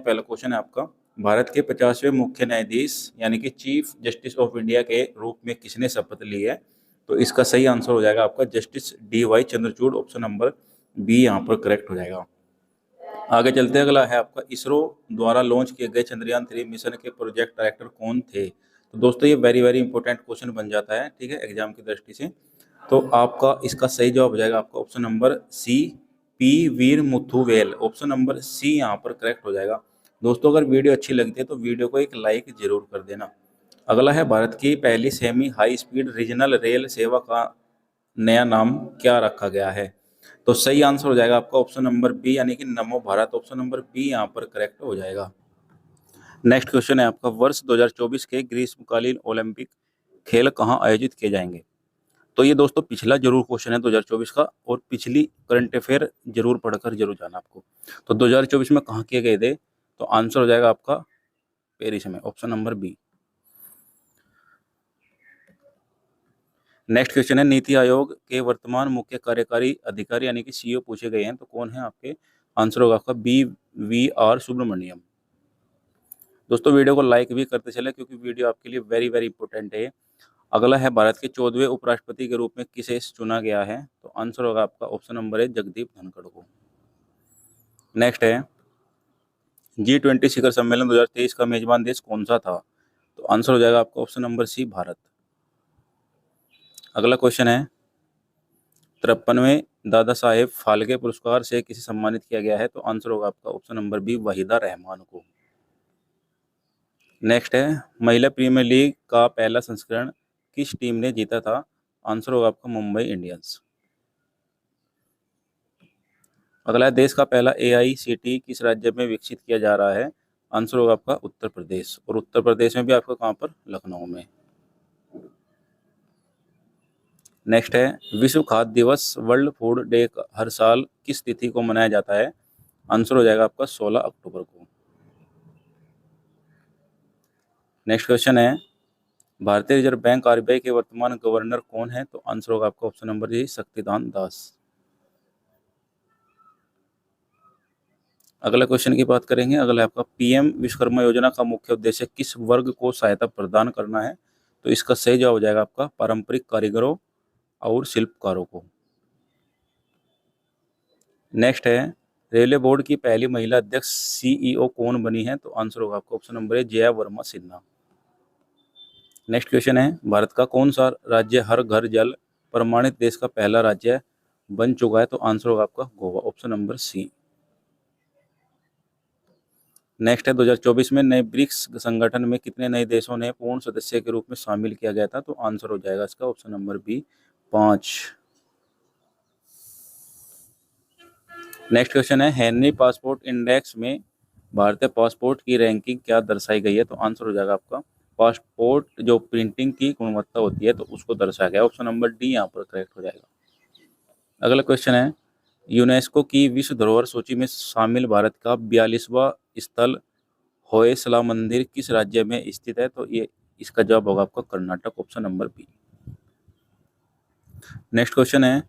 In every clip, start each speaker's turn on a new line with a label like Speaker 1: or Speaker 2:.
Speaker 1: पहला क्वेश्चन है आपका, भारत के 50वें मुख्य न्यायाधीश यानी कि चीफ जस्टिस ऑफ इंडिया के रूप में किसने शपथ ली है? तो इसका सही आंसर हो जाएगा आपका justice DY Chandrachud. Option number B यहाँ पर करेक्ट हो जाएगा। आगे चलते हैं, अगला है आपका, इसरो द्वारा लॉन्च किए गए चंद्रयान 3 मिशन के प्रोजेक्ट डायरेक्टर कौन थे? तो दोस्तों ये वेरी वेरी इंपॉर्टेंट क्वेश्चन बन जाता है, ठीक है, एग्जाम की दृष्टि से। तो आपका इसका सही जवाब हो जाएगा आपका ऑप्शन नंबर सी, P वीर मुथुवेल। ऑप्शन नंबर सी यहाँ पर करेक्ट हो जाएगा। दोस्तों अगर वीडियो अच्छी लगती है तो वीडियो को एक लाइक जरूर कर देना। अगला है, भारत की पहली semi high speed regional rail सेवा का नया नाम क्या रखा गया है? तो सही आंसर हो जाएगा आपका ऑप्शन नंबर बी यानी कि नमो भारत। ऑप्शन नंबर बी यहाँ पर करेक्ट हो जाएगा। नेक्स्ट क्वेश्चन है आपका, वर्ष 2024 के ग्रीष्मकालीन ओलंपिक खेल कहाँ आयोजित किए जाएंगे? तो ये दोस्तों पिछला जरूर क्वेश्चन है 2024 का, और पिछली करंट अफेयर जरूर पढ़कर जरूर जाना आपको। तो 2024 में कहाँ किए गए थे? तो आंसर हो जाएगा आपका पेरिस में। Option number B. Next question है, नीति आयोग के वर्तमान मुख्य कार्यकारी अधिकारी यानी कि CEO पूछे गए हैं, तो कौन है आपके? आंसर होगा आपका BVR सुब्रमण्यम। दोस्तों वीडियो को लाइक भी करते चले क्योंकि वीडियो आपके लिए वेरी वेरी इंपॉर्टेंट है। अगला है, भारत के 14वें उपराष्ट्रपति के रूप में किसे चुना गया है? तो आंसर होगा आपका ऑप्शन नंबर है जगदीप धनखड़ को। नेक्स्ट है, G20 शिखर सम्मेलन 2023 का मेजबान देश कौन सा था? तो आंसर हो जाएगा आपका ऑप्शन नंबर सी, भारत। अगला क्वेश्चन है, 53वें दादा साहेब फाल्के पुरस्कार से किसे सम्मानित किया गया है? तो आंसर होगा आपका option number B, Waheeda Rehman को। नेक्स्ट है, महिला प्रीमियर लीग का पहला संस्करण किस टीम ने जीता था? आंसर होगा आपका मुंबई इंडियंस। अगला है, देश का पहला AICTE किस राज्य में विकसित किया जा रहा है? आंसर होगा आपका उत्तर प्रदेश, और उत्तर प्रदेश में भी आपका कहाँ पर? लखनऊ में। नेक्स्ट है, विश्व खाद्य दिवस वर्ल्ड फूड डे हर साल किस तिथि को मनाया जाता है? आंसर हो जाएगा आपका 16 अक्टूबर को। नेक्स्ट क्वेश्चन है, भारतीय रिजर्व बैंक RBI के वर्तमान गवर्नर कौन है? तो आंसर होगा आपका ऑप्शन नंबर जी, शक्तिकांत दास। अगला क्वेश्चन की बात करेंगे, अगला आपका, PM विश्वकर्मा योजना का मुख्य उद्देश्य किस वर्ग को सहायता प्रदान करना है? तो इसका सही जवाब हो जाएगा आपका पारंपरिक कारीगरों और शिल्पकारों को। नेक्स्ट है, रेलवे बोर्ड की पहली महिला अध्यक्ष CEO कौन बनी है? तो आंसर होगा आपका ऑप्शन नंबर है जया वर्मा सिन्हा। नेक्स्ट क्वेश्चन है, भारत का कौन सा राज्य हर घर जल प्रमाणित देश का पहला राज्य बन चुका है? तो आंसर होगा आपका Goa. Option number C. Next है, 2024 में नए ब्रिक्स संगठन में कितने नए देशों ने पूर्ण सदस्य के रूप में शामिल किया गया था? तो आंसर हो जाएगा इसका option number B, 5। Next question है, हेनरी पासपोर्ट इंडेक्स में भारतीय पासपोर्ट की रैंकिंग क्या दर्शाई गई है? तो आंसर हो जाएगा आपका पासपोर्ट जो प्रिंटिंग की गुणवत्ता होती है तो उसको दर्शाया गया। ऑप्शन नंबर डी यहाँ पर करेक्ट हो जाएगा। अगला क्वेश्चन है, यूनेस्को की विश्व धरोहर सूची में शामिल भारत का 42वां स्थल होयसला मंदिर किस राज्य में स्थित है? तो ये इसका जवाब होगा आपका Karnataka. Option number B. Next question है,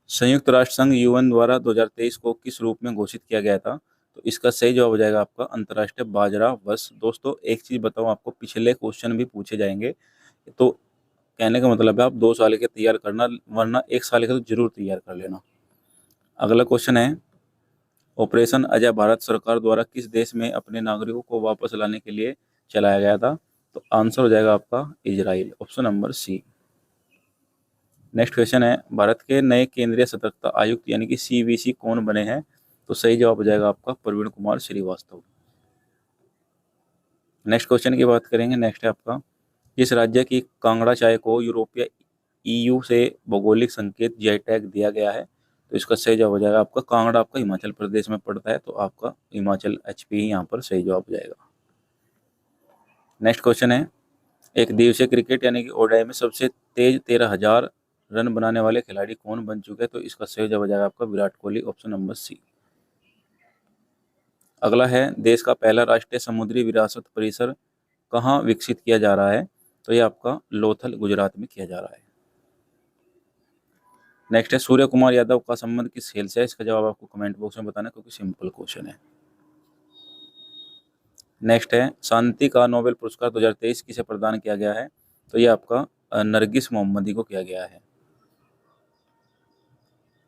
Speaker 1: संयुक्त राष्ट्र संघ UN द्वारा 2023 को किस रूप में घोषित किया गया था? तो इसका सही जवाब हो जाएगा आपका अंतर्राष्ट्रीय बाजरा वर्ष। दोस्तों एक चीज बताऊं आपको, पिछले क्वेश्चन भी पूछे जाएंगे, तो कहने का मतलब है आप 2 साल के तैयार करना, वरना 1 साल के तो जरूर तैयार कर लेना। अगला क्वेश्चन है, ऑपरेशन अजय भारत सरकार द्वारा किस देश में अपने नागरिकों को वापस लाने के लिए चलाया गया था? तो आंसर हो जाएगा आपका Israel. Option number C. Next question है, भारत के नए केंद्रीय सतर्कता आयुक्त यानी कि CVC कौन बने हैं? तो सही जवाब हो जाएगा आपका प्रवीण कुमार श्रीवास्तव। नेक्स्ट क्वेश्चन की बात करेंगे। नेक्स्ट है आपका, जिस राज्य की कांगड़ा चाय को यूरोपीय EU से भौगोलिक संकेत GI टैग दिया गया है? तो इसका सही जवाब हो जाएगा आपका कांगड़ा, आपका हिमाचल प्रदेश में पड़ता है, तो आपका हिमाचल HP यहाँ पर सही जवाब हो जाएगा। नेक्स्ट क्वेश्चन है, एक दिवसीय क्रिकेट यानी कि ODI में सबसे तेज 13,000 रन बनाने वाले खिलाड़ी कौन बन चुके हैं? तो इसका सही जवाब हो जाएगा आपका Virat Kohli. Option number C. अगला है, देश का पहला राष्ट्रीय समुद्री विरासत परिसर कहाँ विकसित किया जा रहा है? तो ये आपका लोथल गुजरात में किया जा रहा है। नेक्स्ट है, सूर्य कुमार यादव का संबंध किस खेल से है? इसका जवाब आपको कमेंट बॉक्स में बताना क्योंकि सिंपल क्वेश्चन है। नेक्स्ट है शांति का नोबेल पुरस्कार 2023 किसे प्रदान किया गया है? तो ये आपका नरगिस मोहम्मदी को किया गया है।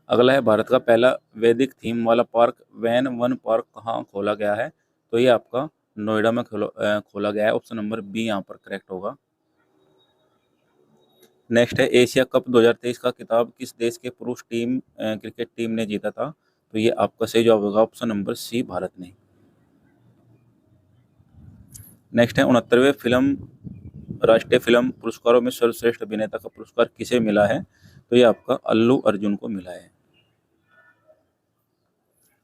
Speaker 1: अगला है भारत का पहला वैदिक थीम वाला पार्क वैन वन पार्क कहाँ खोला गया है? तो ये आपका नोएडा में खोला गया है। ऑप्शन नंबर बी यहाँ पर करेक्ट होगा। नेक्स्ट है एशिया कप 2023 का खिताब किस देश के पुरुष क्रिकेट टीम ने जीता था? तो ये आपका सही जवाब होगा ऑप्शन नंबर सी, भारत ने। नेक्स्ट है 69वें फिल्म राष्ट्रीय फिल्म पुरस्कारों में सर्वश्रेष्ठ अभिनेता का पुरस्कार किसे मिला है? तो ये आपका अल्लू अर्जुन को मिला है।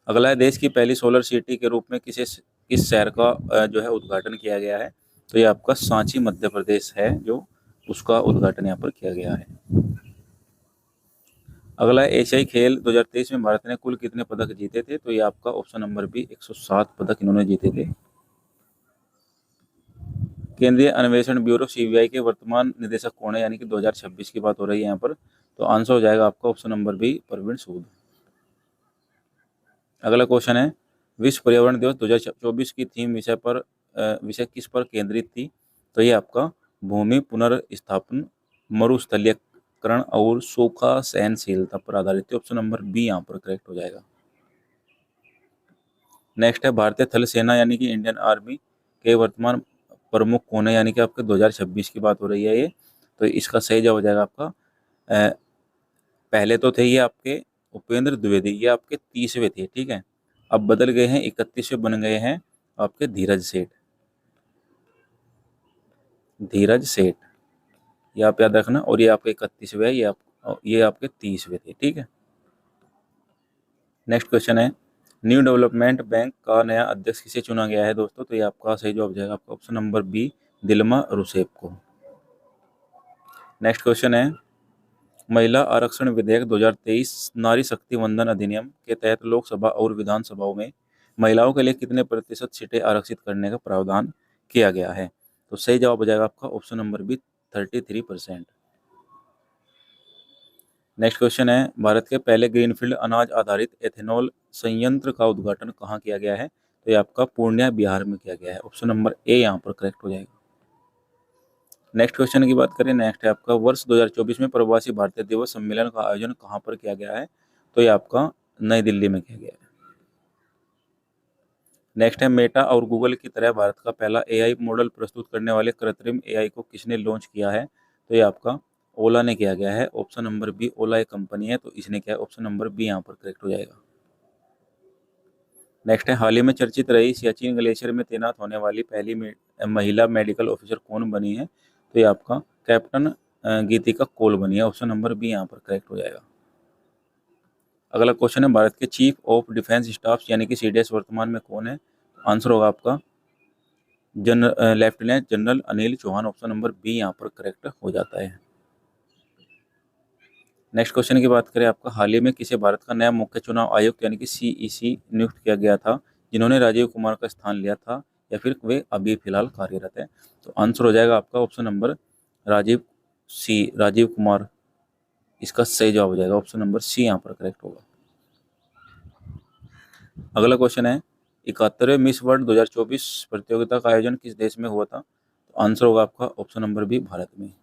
Speaker 1: अगला है देश की पहली सोलर सिटी के रूप में किस शहर का जो है उद्घाटन किया गया है? तो ये आपका सांची मध्य प्रदेश है जो उसका उद्घाटन यहाँ पर किया गया है। अगला है एशियाई खेल 2023 में भारत ने कुल कितने पदक जीते थे? तो ये आपका ऑप्शन नंबर बी 107 पदक इन्होंने जीते थे। केंद्रीय अन्वेषण ब्यूरो सीबीआई के वर्तमान निदेशक कौन है? यानी कि 2026 की बात हो रही है यहाँ पर। तो आंसर हो जाएगा आपका ऑप्शन नंबर बी, प्रवीण सूद। अगला क्वेश्चन है विश्व पर्यावरण दिवस 2024 की थीम विषय किस पर केंद्रित थी? तो ये आपका भूमि पुनर्स्थापन, मरुस्थलीकरण और सूखा सहनशीलता पर आधारित है। ऑप्शन नंबर बी यहाँ पर करेक्ट हो जाएगा। नेक्स्ट है भारतीय थल सेना यानी कि इंडियन आर्मी के वर्तमान प्रमुख कौन है? यानी कि आपके 2026 की बात हो रही है ये। तो इसका सही जवाब हो जाएगा आपका पहले तो थे ये आपके उपेंद्र द्विवेदी, ये आपके 30वें थे, ठीक है। अब बदल गए हैं, 31वें बन गए हैं आपके धीरज सेठ। धीरज सेठ ये आप याद रखना। और ये आपके 31वें है, ये आपके 30वें थे, ठीक है। नेक्स्ट क्वेश्चन है न्यू डेवलपमेंट बैंक का नया अध्यक्ष किसे चुना गया है दोस्तों? तो ये आपका सही जवाब जाएगा आपका option number B, Dilma Rousseff को। नेक्स्ट क्वेश्चन है महिला आरक्षण विधेयक 2023 नारी शक्ति वंदन अधिनियम के तहत लोकसभा और विधानसभाओं में महिलाओं के लिए कितने प्रतिशत सीटें आरक्षित करने का प्रावधान किया गया है? तो सही जवाब हो जाएगा आपका option number B, 33%। Next question है भारत के पहले ग्रीनफील्ड अनाज आधारित एथेनॉल संयंत्र का उद्घाटन कहाँ किया गया है? तो ये आपका पूर्णिया बिहार में किया गया है। ऑप्शन नंबर ए यहाँ पर करेक्ट हो जाएगा। नेक्स्ट क्वेश्चन की बात करें, नेक्स्ट है आपका वर्ष 2024 में प्रवासी भारतीय दिवस सम्मेलन का आयोजन कहाँ पर किया गया है? तो ये आपका नई दिल्ली में किया गया है। नेक्स्ट है मेटा और गूगल की तरह भारत का पहला एआई मॉडल प्रस्तुत करने वाले कृत्रिम एआई को किसने लॉन्च किया है? तो ये आपका ओला ने किया गया है। ऑप्शन नंबर बी, ओला एक कंपनी है तो इसने किया है। ऑप्शन नंबर बी यहाँ पर करेक्ट हो जाएगा। नेक्स्ट है हाल ही में चर्चित रही सियाचिन ग्लेशियर में तैनात होने वाली पहली महिला मेडिकल ऑफिसर कौन बनी है? तो ये आपका कैप्टन गीतिका कौल बनी है। ऑप्शन नंबर बी यहाँ पर करेक्ट हो जाएगा। अगला क्वेश्चन है भारत के चीफ ऑफ डिफेंस स्टाफ यानी कि सीडीएस वर्तमान में कौन है? आंसर होगा आपका lieutenant general Anil Chauhan. Option number B यहाँ पर करेक्ट हो जाता है। नेक्स्ट क्वेश्चन की बात करें, आपका हाल ही में किसे भारत का नया मुख्य चुनाव आयुक्त यानी कि सीईसी नियुक्त किया गया था जिन्होंने राजीव कुमार का स्थान लिया था, या फिर वे अभी फिलहाल कार्यरत है? तो आंसर हो जाएगा आपका ऑप्शन नंबर राजीव कुमार इसका सही जवाब हो जाएगा। ऑप्शन नंबर सी यहाँ पर करेक्ट होगा। अगला क्वेश्चन है 71वें मिस वर्ल्ड 2024 प्रतियोगिता का आयोजन किस देश में हुआ था? तो आंसर होगा आपका ऑप्शन नंबर बी, भारत में।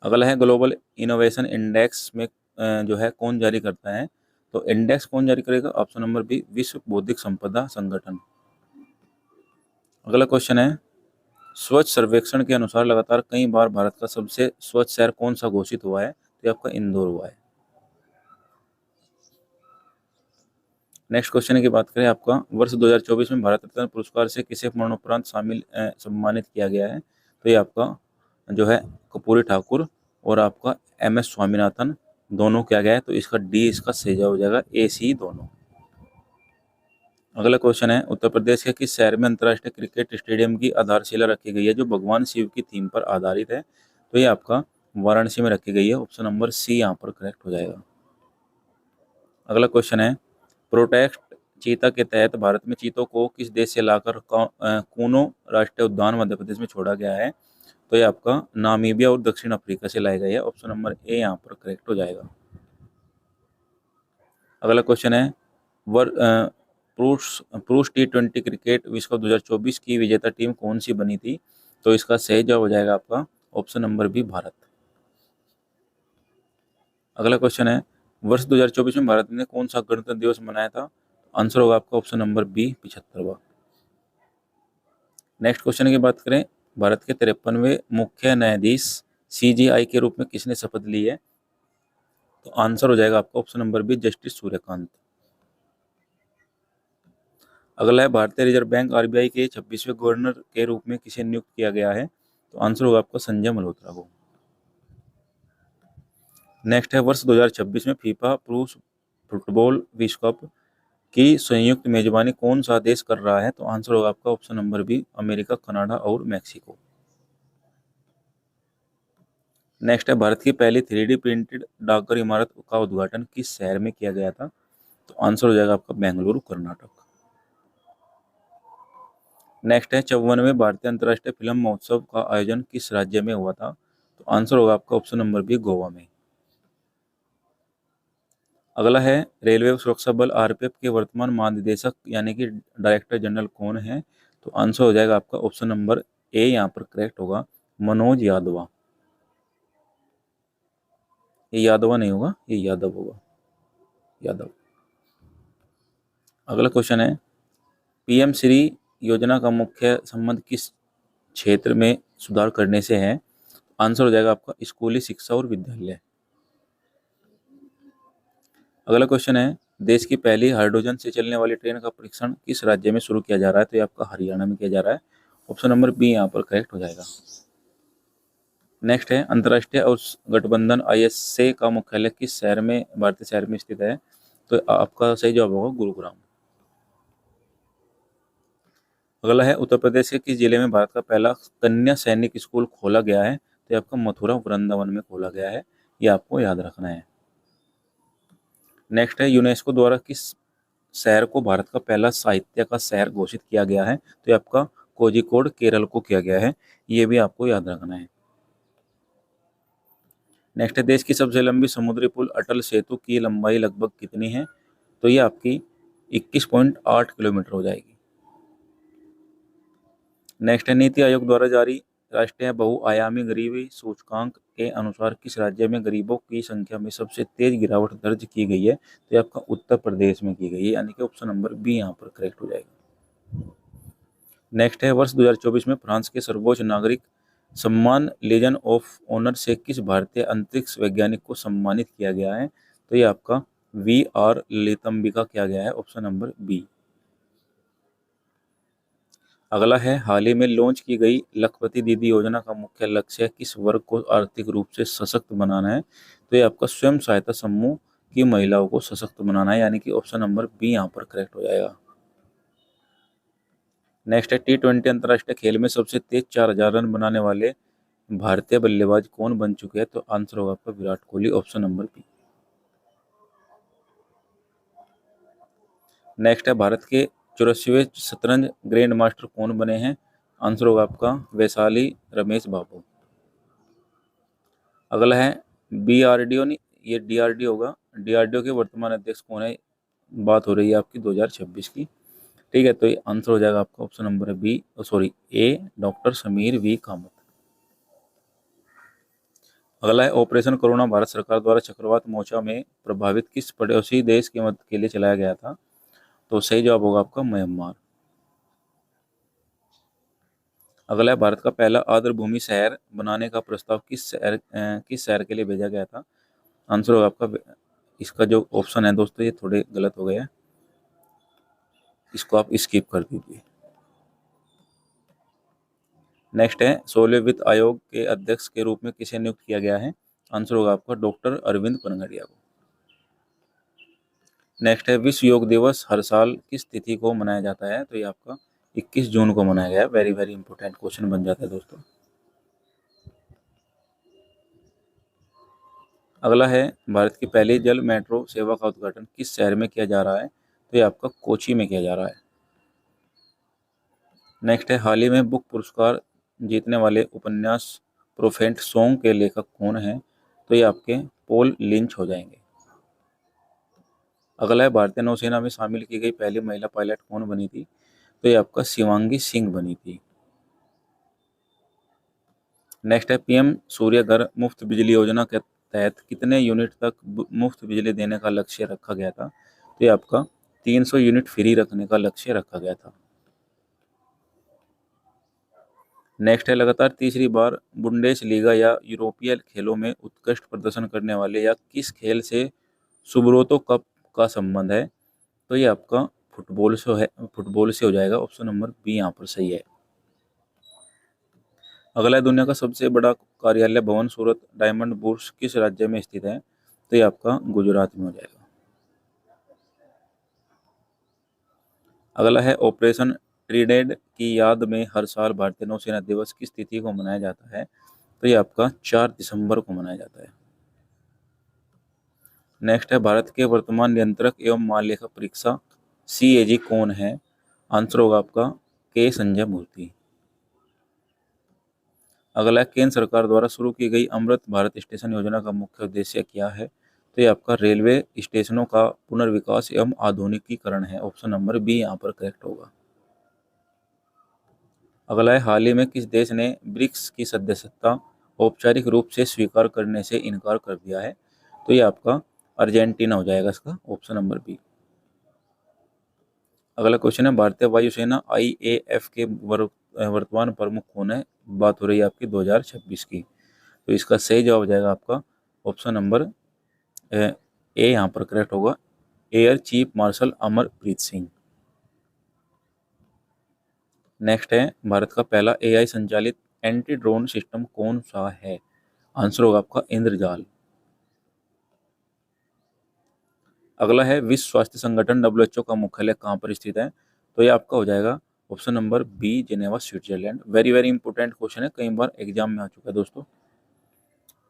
Speaker 1: अगला है ग्लोबल इनोवेशन इंडेक्स में जो है कौन जारी करता है? तो इंडेक्स कौन जारी करेगा? ऑप्शन नंबर बी, विश्व बौद्धिक संपदा संगठन। अगला क्वेश्चन है स्वच्छ सर्वेक्षण के अनुसार लगातार कई बार भारत का सबसे स्वच्छ शहर कौन सा घोषित हुआ है? तो ये आपका इंदौर हुआ है। नेक्स्ट क्वेश्चन की बात करें, आपका वर्ष 2024 में भारत रत्न पुरस्कार से किसे मरणोपरांत सम्मानित किया गया है? तो ये आपका जो है कर्पूरी ठाकुर और आपका एमएस स्वामीनाथन दोनों किया गया है। तो इसका डी इसका सही जवाब हो जाएगा, ए सी दोनों। अगला क्वेश्चन है उत्तर प्रदेश के किस शहर में अंतर्राष्ट्रीय क्रिकेट स्टेडियम की आधारशिला रखी गई है जो भगवान शिव की थीम पर आधारित है? तो ये आपका वाराणसी में रखी गई है। ऑप्शन नंबर सी यहाँ पर करेक्ट हो जाएगा। अगला क्वेश्चन है प्रोटेक्ट चीता के तहत भारत में चीतों को किस देश से लाकर कूनो राष्ट्रीय उद्यान मध्य प्रदेश में छोड़ा गया है? तो ये आपका नामीबिया और दक्षिण अफ्रीका से लाए गए हैं। ऑप्शन नंबर ए यहाँ पर करेक्ट हो जाएगा। अगला क्वेश्चन है पुरुष T20 क्रिकेट विश्व कप 2024 की विजेता टीम कौन सी बनी थी? तो इसका सही जवाब हो जाएगा आपका ऑप्शन नंबर बी, भारत। अगला क्वेश्चन है, वर्ष 2024 में भारत ने कौन सा गणतंत्र दिवस मनाया था? आंसर होगा आपका ऑप्शन नंबर बी, 75वां। नेक्स्ट क्वेश्चन की बात करें, भारत के 53वें मुख्य न्यायाधीश CJI के रूप में किसने शपथ ली है? तो आंसर हो जाएगा आपका option number B, justice Suryakant. अगला है, भारतीय रिजर्व बैंक RBI के 26वें गवर्नर के रूप में किसे नियुक्त किया गया है? तो आंसर होगा आपका संजय मल्होत्रा को। नेक्स्ट है, वर्ष 2026 में फीफा पुरुष फुटबॉल विश्व कप की संयुक्त मेजबानी कौन सा देश कर रहा है? तो आंसर होगा आपका option number B, America, Canada और मैक्सिको। नेक्स्ट है, भारत की पहली 3D प्रिंटेड डाकघर इमारत का उद्घाटन किस शहर में किया गया था? तो आंसर हो जाएगा आपका बेंगलुरु, कर्नाटक। नेक्स्ट है, 54वें भारतीय अंतर्राष्ट्रीय फिल्म महोत्सव का आयोजन किस राज्य में हुआ था? तो आंसर होगा आपका ऑप्शन नंबर बी, गोवा में। अगला है, रेलवे सुरक्षा बल RPF के वर्तमान महानिदेशक यानी कि डायरेक्टर जनरल कौन है? तो आंसर हो जाएगा आपका ऑप्शन नंबर ए, यहाँ पर करेक्ट होगा, मनोज यादवा। ये यादवा नहीं होगा, ये यादव होगा, यादव। अगला क्वेश्चन है, PM श्री योजना का मुख्य संबंध किस क्षेत्र में सुधार करने से है? आंसर हो जाएगा आपका स्कूली शिक्षा और विद्यालय। अगला क्वेश्चन है, देश की पहली हाइड्रोजन से चलने वाली ट्रेन का परीक्षण किस राज्य में शुरू किया जा रहा है? तो ये आपका हरियाणा में किया जा रहा है, ऑप्शन नंबर बी यहाँ पर करेक्ट हो जाएगा। नेक्स्ट है, अंतर्राष्ट्रीय और गठबंधन ISA का मुख्यालय किस शहर में, भारतीय शहर में स्थित है? तो आपका सही जवाब होगा गुरुग्राम। अगला है, उत्तर प्रदेश के किस जिले में भारत का पहला कन्या सैनिक स्कूल खोला गया है? तो ये आपका मथुरा वृंदावन में खोला गया है, ये आपको याद रखना है। नेक्स्ट है, यूनेस्को द्वारा किस शहर को भारत का पहला साहित्य का शहर घोषित किया गया है? तो ये आपका कोझिकोड, केरल को किया गया है, ये भी आपको याद रखना है। नेक्स्ट है, देश की सबसे लंबी समुद्री पुल अटल सेतु की लंबाई लगभग कितनी है? तो ये आपकी 21.8 किलोमीटर हो जाएगी। नेक्स्ट है, नीति आयोग द्वारा जारी राष्ट्रीय बहुआयामी गरीबी सूचकांक के अनुसार किस राज्य में गरीबों की संख्या में सबसे तेज गिरावट दर्ज की गई है? तो ये आपका उत्तर प्रदेश में की गई है, यानी कि ऑप्शन नंबर बी यहाँ पर करेक्ट हो जाएगा। नेक्स्ट है, वर्ष 2024 में फ्रांस के सर्वोच्च नागरिक सम्मान लीजन ऑफ ऑनर से किस भारतीय अंतरिक्ष वैज्ञानिक को सम्मानित किया गया है? तो ये आपका VR लेतम्बिका किया गया है, ऑप्शन नंबर बी। अगला है, हाल ही में लॉन्च की गई लखपति दीदी योजना का मुख्य लक्ष्य किस वर्ग को आर्थिक रूप से सशक्त बनाना है? तो ये आपका स्वयं सहायता समूह की महिलाओं को सशक्त बनाना है, यानी कि ऑप्शन नंबर बी यहाँ पर करेक्ट हो जाएगा। नेक्स्ट है, T20 अंतर्राष्ट्रीय खेल में सबसे तेज 4000 रन बनाने वाले भारतीय बल्लेबाज कौन बन चुके हैं? तो आंसर होगा आपका Virat Kohli, option number B. Next है, भारत के 84वें शतरंज ग्रैंड मास्टर कौन बने हैं? आंसर होगा आपका वैशाली रमेश बाबू। अगला है, BRDO नहीं, ये DRDO होगा, DRDO के वर्तमान अध्यक्ष कौन है? बात हो रही है आपकी 2026 की, ठीक है। तो ये आंसर हो जाएगा आपका ऑप्शन नंबर बी, सॉरी ए, डॉक्टर समीर V कामत। अगला है, ऑपरेशन कोरोना भारत सरकार द्वारा चक्रवात मोर्चा में प्रभावित किस पड़ोसी देश की मदद के लिए चलाया गया था? तो सही जवाब होगा आपका म्यांमार। अगला है, भारत का पहला आर्द्रभूमि शहर बनाने का प्रस्ताव किस शहर के लिए भेजा गया था? आंसर होगा आपका, इसका जो ऑप्शन है दोस्तों ये थोड़े गलत हो गए हैं, इसको आप स्किप कर दीजिए। नेक्स्ट है, 16वें वित्त आयोग के अध्यक्ष के रूप में किसे नियुक्त किया गया है? आंसर होगा आपका डॉक्टर अरविंद पनगड़िया को। नेक्स्ट है, विश्व योग दिवस हर साल किस तिथि को मनाया जाता है? तो ये आपका 21 जून को मनाया गया है। वेरी वेरी इंपॉर्टेंट क्वेश्चन बन जाता है दोस्तों। अगला है, भारत की पहली जल मेट्रो सेवा का उद्घाटन किस शहर में किया जा रहा है? तो ये आपका कोची में किया जा रहा है। नेक्स्ट है, हाल ही में बुक पुरस्कार जीतने वाले उपन्यास प्रोफेंट सॉन्ग के लेखक कौन हैं? तो ये आपके पॉल लिंच हो जाएंगे। अगला है भारतीय नौसेना में शामिल की गई पहली महिला पायलट कौन बनी थी? तो ये आपका शिवांगी सिंह बनी थी। नेक्स्ट है पीएम सूर्य घर मुफ्त बिजली योजना के तहत कितने यूनिट तक मुफ्त बिजली देने का लक्ष्य रखा गया था? तो ये आपका 300 यूनिट फ्री रखने का लक्ष्य रखा गया था। नेक्स्ट है लगातार तीसरी बार बुंडेसलीगा या यूरोपीय खेलों में उत्कृष्ट प्रदर्शन करने वाले या किस खेल से सुब्रोतो कप का संबंध है? तो ये आपका फुटबॉल से हो जाएगा। ऑप्शन नंबर बी यहाँ पर सही है। अगला है दुनिया का सबसे बड़ा कार्यालय भवन सूरत डायमंड बुर्स किस राज्य में स्थित है? तो ये आपका गुजरात में हो जाएगा। अगला है ऑपरेशन ट्रिडेड की याद में हर साल भारतीय नौसेना दिवस किस तिथि को मनाया जाता है? तो ये आपका 4 दिसंबर को मनाया जाता है। नेक्स्ट है भारत के वर्तमान नियंत्रक एवं महालेखा परीक्षा CAG कौन है? आंसर होगा आपका के संजय मूर्ति। अगला है केंद्र सरकार द्वारा शुरू की गई अमृत भारत स्टेशन योजना का मुख्य उद्देश्य क्या है? तो ये आपका रेलवे स्टेशनों का पुनर्विकास एवं आधुनिकीकरण है। ऑप्शन नंबर बी यहाँ पर करेक्ट होगा। अगला है हाल ही में किस देश ने ब्रिक्स की सदस्यता औपचारिक रूप से स्वीकार करने से इनकार कर दिया है? तो ये आपका अर्जेंटीना हो जाएगा इसका। Option number B. अगला क्वेश्चन है भारतीय वायुसेना IAF के वर्तमान प्रमुख कौन है? बात हो रही है आपकी 2026 की। तो इसका सही जवाब हो जाएगा आपका ऑप्शन नंबर ए यहाँ पर करेक्ट होगा, air chief marshal Amarpreet Singh. Next है भारत का पहला AI संचालित एंटी ड्रोन सिस्टम कौन सा है? आंसर होगा आपका इंद्रजाल। अगला है विश्व स्वास्थ्य संगठन WHO का मुख्यालय कहाँ पर स्थित है? तो ये आपका हो जाएगा option number B Geneva Switzerland. Very very important question है, कई बार एग्जाम में आ चुका है दोस्तों।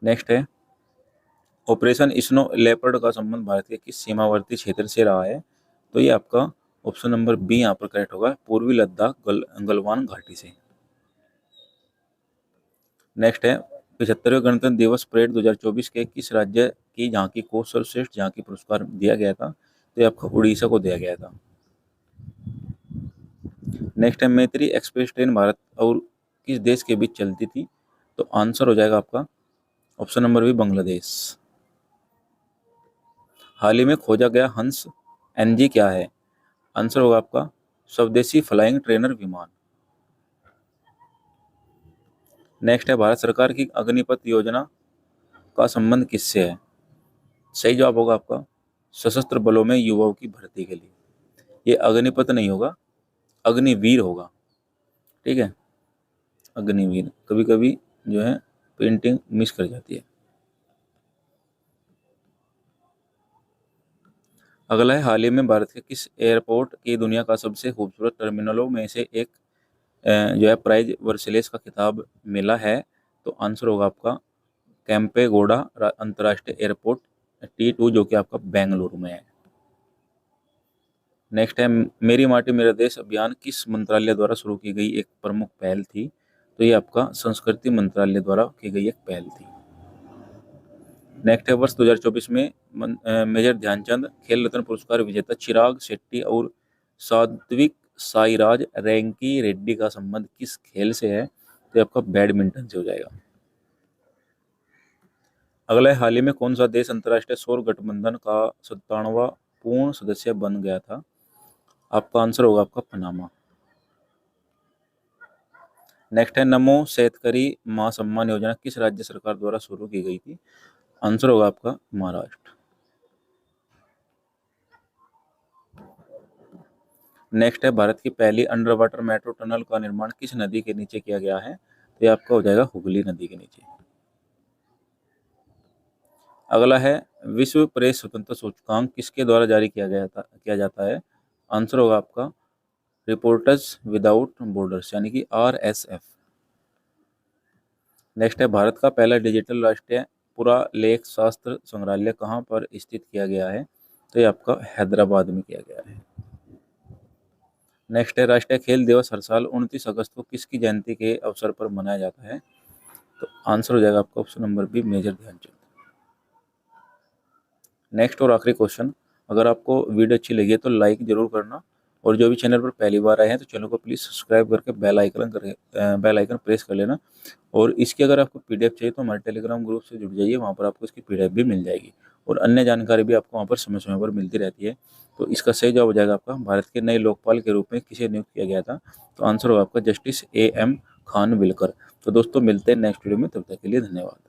Speaker 1: नेक्स्ट है ऑपरेशन स्नो लेपर्ड का संबंध भारत के किस सीमावर्ती क्षेत्र से रहा है? तो ये आपका ऑप्शन नंबर बी यहाँ पर करेक्ट होगा, पूर्वी लद्दाख गलवान घाटी से। नेक्स्ट है 75वें गणतंत्र दिवस परेड 2024 के किस राज्य की झांकी को सर्वश्रेष्ठ झांकी पुरस्कार दिया गया था? तो ये आपका उड़ीसा को दिया गया था। नेक्स्ट है मैत्री एक्सप्रेस ट्रेन भारत और किस देश के बीच चलती थी? तो आंसर हो जाएगा आपका ऑप्शन नंबर बी बांग्लादेश। हाल ही में खोजा गया हंस NG क्या है? आंसर होगा आपका स्वदेशी फ्लाइंग ट्रेनर विमान। नेक्स्ट है भारत सरकार की अग्निपथ योजना का संबंध किससे है? सही जवाब होगा आपका सशस्त्र बलों में युवाओं की भर्ती के लिए। ये अग्निपथ नहीं होगा, अग्निवीर होगा। ठीक है, अग्निवीर कभी कभी जो है प्रिंटिंग मिस कर जाती है। अगला है हाल ही में भारत के किस एयरपोर्ट की दुनिया का सबसे खूबसूरत टर्मिनलों में से एक जो है प्राइज वर्सलेस का खिताब मिला है? तो आंसर होगा आपका कैंपेगौड़ा अंतर्राष्ट्रीय एयरपोर्ट T2 जो कि आपका बेंगलुरु में है। नेक्स्ट है मेरी माटी मेरा देश अभियान किस मंत्रालय द्वारा शुरू की गई एक प्रमुख पहल थी? तो ये आपका संस्कृति मंत्रालय द्वारा की गई एक पहल थी। नेक्स्ट है वर्ष 2024 में मेजर ध्यानचंद खेल रत्न पुरस्कार विजेता चिराग शेट्टी और सात्विक साईराज रैंकी रेड्डी का संबंध किस खेल से है? तो आपका बैडमिंटन से हो जाएगा। अगला है हाल ही में कौन सा देश अंतर्राष्ट्रीय सौर गठबंधन का 97वां पूर्ण सदस्य बन गया था? आपका आंसर होगा आपका पनामा। नेक्स्ट है नमो शेतकरी महासम्मान योजना किस राज्य सरकार द्वारा शुरू की गई थी? आंसर होगा आपका महाराष्ट्र। नेक्स्ट है भारत की पहली अंडर वाटर मेट्रो टनल का निर्माण किस नदी के नीचे किया गया है? तो ये आपका हो जाएगा हुगली नदी के नीचे। अगला है विश्व प्रेस स्वतंत्रता सूचकांक किसके द्वारा जारी किया जाता है? आंसर होगा आपका रिपोर्टर्स विदाउट बॉर्डर्स यानी कि RSF। नेक्स्ट है भारत का पहला डिजिटल राष्ट्रीय पुरालेख शास्त्र संग्रहालय कहाँ पर स्थित किया गया है? तो ये आपका हैदराबाद में किया गया है। नेक्स्ट है राष्ट्रीय खेल दिवस हर साल 29 अगस्त को किसकी जयंती के अवसर पर मनाया जाता है? तो आंसर हो जाएगा आपका option number B major Dhyan Chand. Next और आखिरी क्वेश्चन अगर आपको वीडियो अच्छी लगी है तो लाइक ज़रूर करना, और जो भी चैनल पर पहली बार आए हैं तो चैनल को प्लीज़ सब्सक्राइब करके बेल आइकन प्रेस कर लेना। और इसकी अगर आपको पीडीएफ चाहिए तो हमारे टेलीग्राम ग्रुप से जुड़ जाइए, वहाँ पर आपको इसकी पीडीएफ भी मिल जाएगी, और अन्य जानकारी भी आपको वहाँ पर समय समय पर मिलती रहती है। तो इसका सही जवाब हो जाएगा आपका, भारत के नए लोकपाल के रूप में किसे नियुक्त किया गया था? तो आंसर होगा आपका जस्टिस AM खानविलकर। तो दोस्तों मिलते हैं नेक्स्ट वीडियो में, तब तक के लिए धन्यवाद।